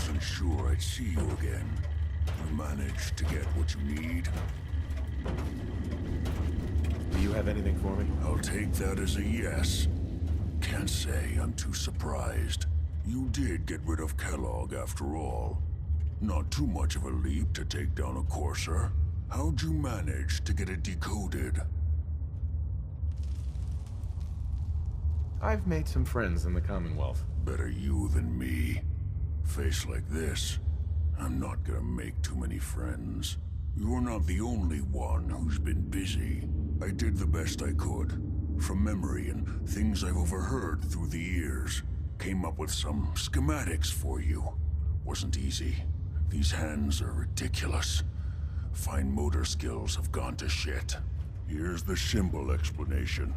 wasn't sure I'd see you again. You managed to get what you need? Do you have anything for me? I'll take that as a yes. Can't say I'm too surprised. You did get rid of Kellogg after all. Not too much of a leap to take down a courser. How'd you manage to get it decoded? I've made some friends in the Commonwealth. Better you than me. Face like this, I'm not gonna make too many friends. You're not the only one who's been busy. I did the best I could. From memory and things I've overheard through the years. Came up with some schematics for you. Wasn't easy. These hands are ridiculous. Fine motor skills have gone to shit. Here's the simple explanation.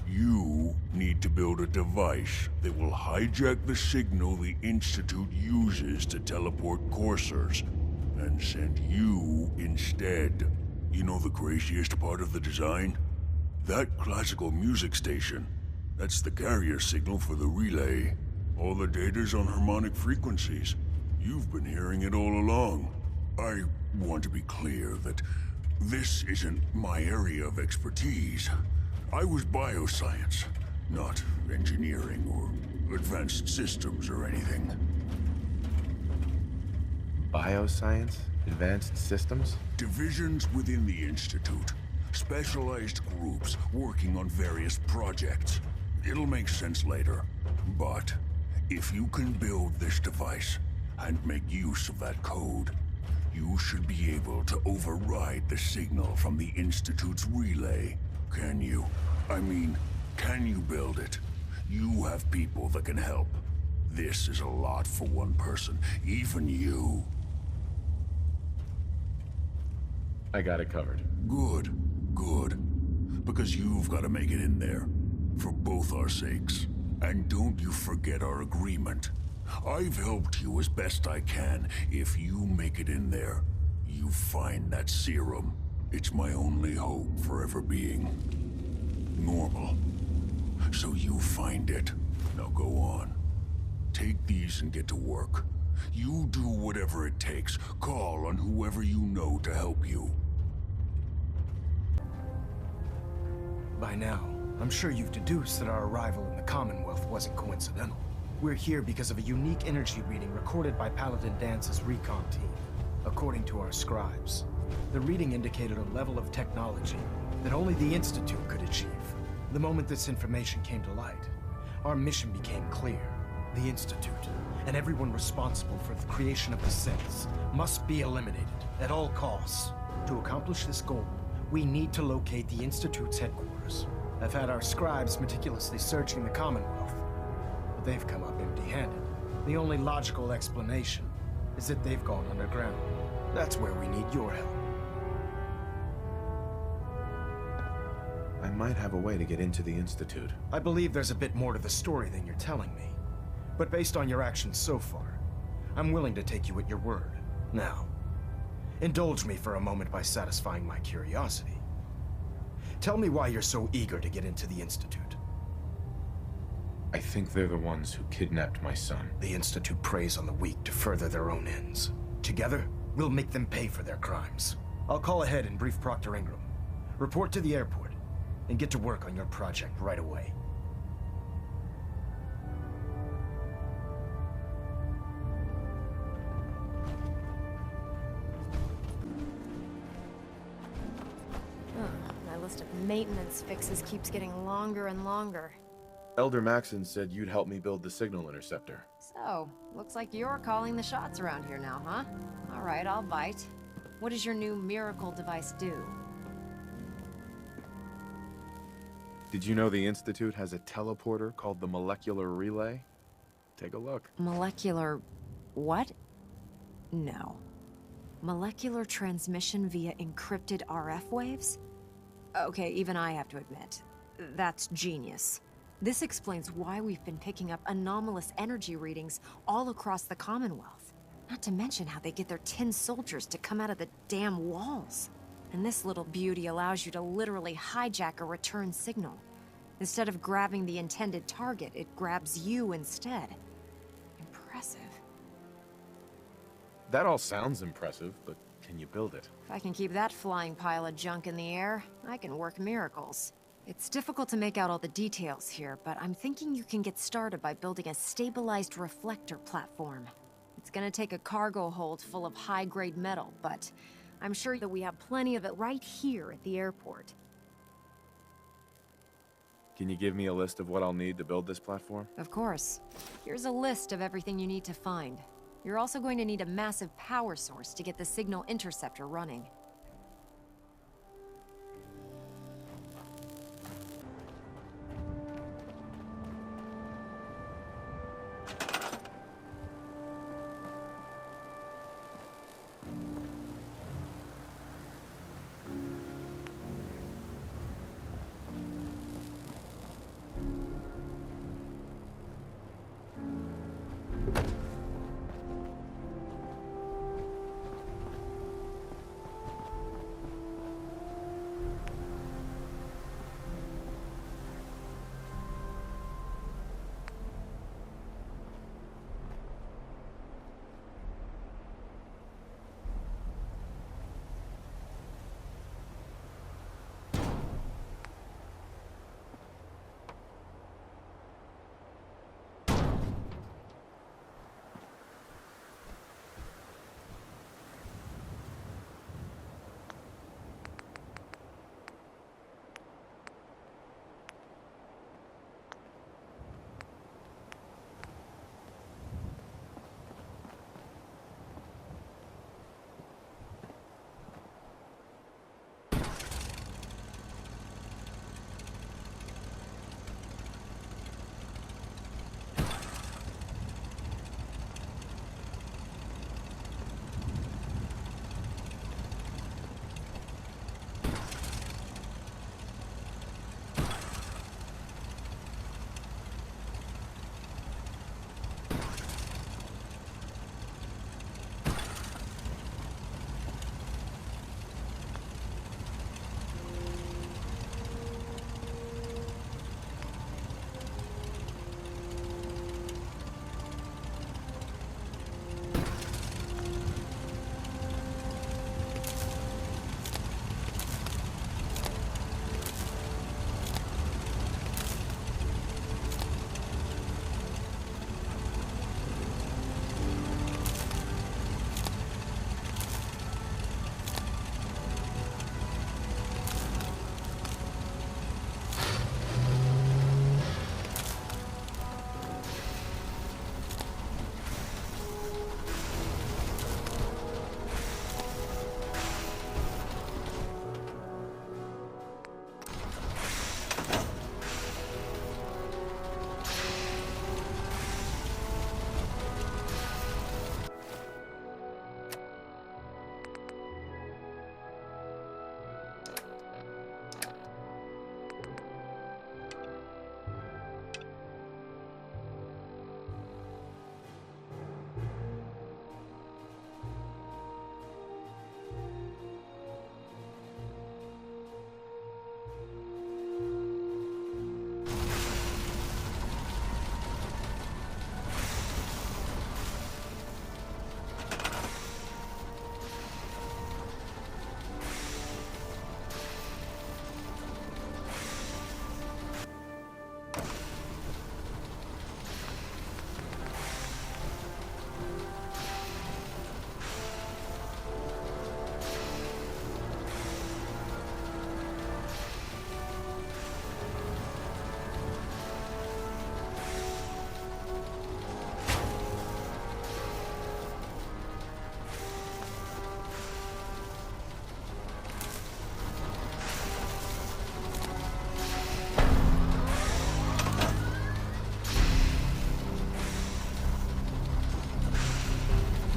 You need to build a device that will hijack the signal the Institute uses to teleport coursers, and send you instead. You know the craziest part of the design? That classical music station. That's the carrier signal for the relay. All the data's on harmonic frequencies. You've been hearing it all along. I want to be clear that this isn't my area of expertise. I was bioscience, not engineering or advanced systems or anything. Bioscience? Advanced systems? Divisions within the Institute. Specialized groups working on various projects. It'll make sense later. But if you can build this device and make use of that code, you should be able to override the signal from the Institute's relay. Can you? I mean, can you build it? You have people that can help. This is a lot for one person, even you. I got it covered. Good, good. Because you've got to make it in there. For both our sakes. And don't you forget our agreement. I've helped you as best I can. If you make it in there, you find that serum. It's my only hope for ever being normal. So you find it. Now go on. Take these and get to work. You do whatever it takes. Call on whoever you know to help you. By now, I'm sure you've deduced that our arrival in the Commonwealth wasn't coincidental. We're here because of a unique energy reading recorded by Paladin Dance's recon team. According to our scribes, the reading indicated a level of technology that only the Institute could achieve. The moment this information came to light, our mission became clear. The Institute, and everyone responsible for the creation of the synths, must be eliminated at all costs. To accomplish this goal, we need to locate the Institute's headquarters. I've had our scribes meticulously searching the Commonwealth, but they've come up empty-handed. The only logical explanation is that they've gone underground. That's where we need your help. I might have a way to get into the Institute. I believe there's a bit more to the story than you're telling me. But based on your actions so far, I'm willing to take you at your word. Now, indulge me for a moment by satisfying my curiosity. Tell me why you're so eager to get into the Institute. I think they're the ones who kidnapped my son. The Institute preys on the weak to further their own ends. Together, we'll make them pay for their crimes. I'll call ahead and brief Proctor Ingram. Report to the airport, and get to work on your project right away. My list of maintenance fixes keeps getting longer and longer. Elder Maxon said you'd help me build the signal interceptor. So, looks like you're calling the shots around here now, huh? All right, I'll bite. What does your new miracle device do? Did you know the Institute has a teleporter called the Molecular Relay? Take a look. Molecular... what? No. Molecular transmission via encrypted RF waves? Okay, even I have to admit, that's genius. This explains why we've been picking up anomalous energy readings all across the Commonwealth. Not to mention how they get their tin soldiers to come out of the damn walls. And this little beauty allows you to literally hijack a return signal. Instead of grabbing the intended target, it grabs you instead. Impressive. That all sounds impressive, but can you build it? If I can keep that flying pile of junk in the air, I can work miracles. It's difficult to make out all the details here, but I'm thinking you can get started by building a stabilized reflector platform. It's gonna take a cargo hold full of high-grade metal, but I'm sure that we have plenty of it right here at the airport. Can you give me a list of what I'll need to build this platform? Of course. Here's a list of everything you need to find. You're also going to need a massive power source to get the signal interceptor running.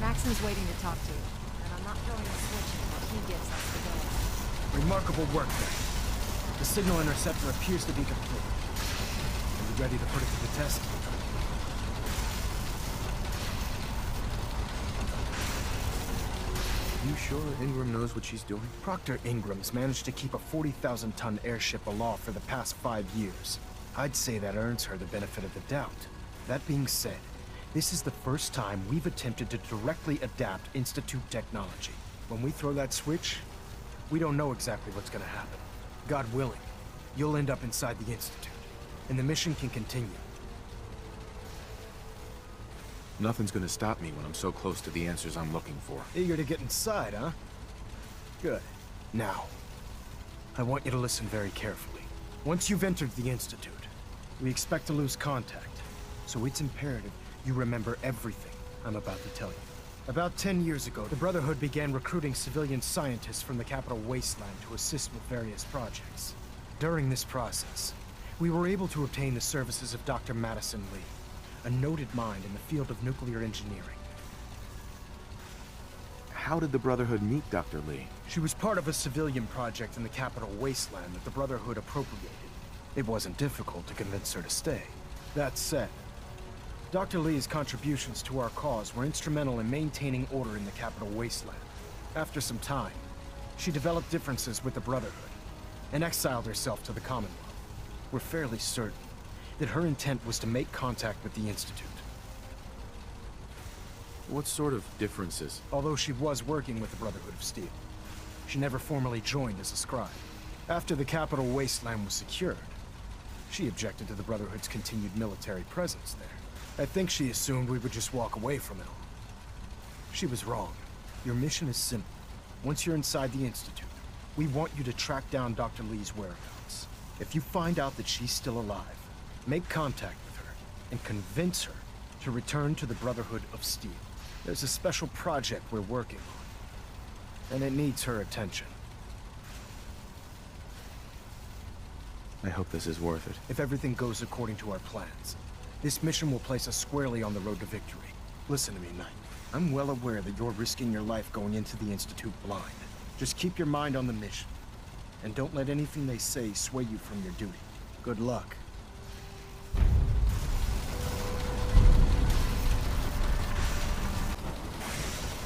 Maxon's waiting to talk to you, and I'm not throwing a switch until he gives us the go. Remarkable work there. The signal interceptor appears to be complete. Are you ready to put it to the test? You sure Ingram knows what she's doing? Proctor Ingram's managed to keep a 40,000-ton airship aloft for the past 5 years. I'd say that earns her the benefit of the doubt. That being said, This is the first time we've attempted to directly adapt Institute technology. When we throw that switch, we don't know exactly what's gonna happen. God willing, you'll end up inside the Institute, and the mission can continue. Nothing's gonna stop me when I'm so close to the answers I'm looking for. Eager to get inside, huh? Good. Now, I want you to listen very carefully. Once you've entered the Institute, we expect to lose contact, so it's imperative you remember everything I'm about to tell you. About 10 years ago, the Brotherhood began recruiting civilian scientists from the capital wasteland to assist with various projects. During this process, we were able to obtain the services of Dr. Madison Lee, a noted mind in the field of nuclear engineering. How did the Brotherhood meet Dr. Lee? She was part of a civilian project in the capital wasteland that the Brotherhood appropriated. It wasn't difficult to convince her to stay. That said, Dr. Lee's contributions to our cause were instrumental in maintaining order in the capital wasteland. After some time, she developed differences with the Brotherhood and exiled herself to the Commonwealth. We're fairly certain that her intent was to make contact with the Institute. What sort of differences? Although she was working with the Brotherhood of Steel, she never formally joined as a scribe. After the capital wasteland was secured, she objected to the Brotherhood's continued military presence there. I think she assumed we would just walk away from it all. She was wrong. Your mission is simple. Once you're inside the Institute, we want you to track down Dr. Lee's whereabouts. If you find out that she's still alive, make contact with her and convince her to return to the Brotherhood of Steel. There's a special project we're working on, and it needs her attention. I hope this is worth it. If everything goes according to our plans, this mission will place us squarely on the road to victory. Listen to me, Knight. I'm well aware that you're risking your life going into the Institute blind. Just keep your mind on the mission, and don't let anything they say sway you from your duty. Good luck.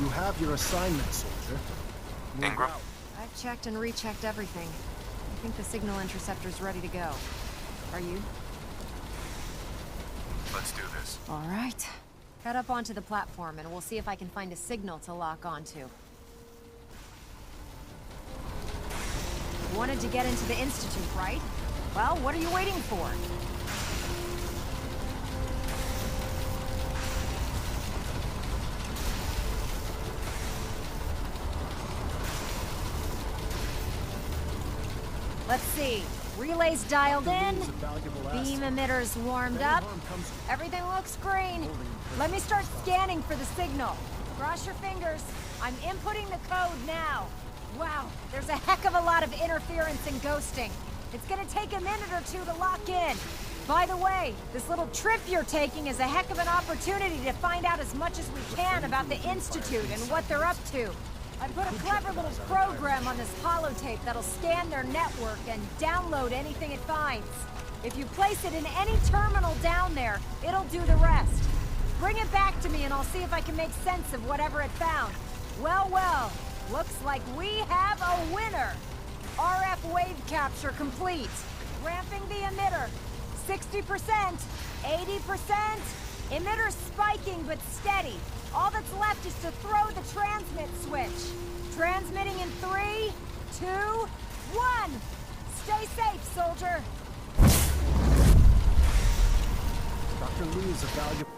You have your assignment, soldier. Ingram? I've checked and rechecked everything. I think the signal interceptor's ready to go. Are you? Let's do this. All right. Head up onto the platform and we'll see if I can find a signal to lock onto. Wanted to get into the Institute, right? Well, what are you waiting for? Let's see. Relays dialed in. Beam emitters warmed up. Everything looks green. Let me start scanning for the signal. Cross your fingers. I'm inputting the code now. Wow, there's a heck of a lot of interference and ghosting. It's gonna take a minute or two to lock in. By the way, this little trip you're taking is a heck of an opportunity to find out as much as we can about the Institute and what they're up to. I put a clever little program on this holotape that'll scan their network and download anything it finds. If you place it in any terminal down there, it'll do the rest. Bring it back to me and I'll see if I can make sense of whatever it found. Well, well, looks like we have a winner. RF wave capture complete. Ramping the emitter. 60%, 80%. Emitter spiking but steady. All that's left is to throw the transmit switch. Transmitting in 3, 2, 1. Stay safe, soldier. Dr. Lee is a valuable...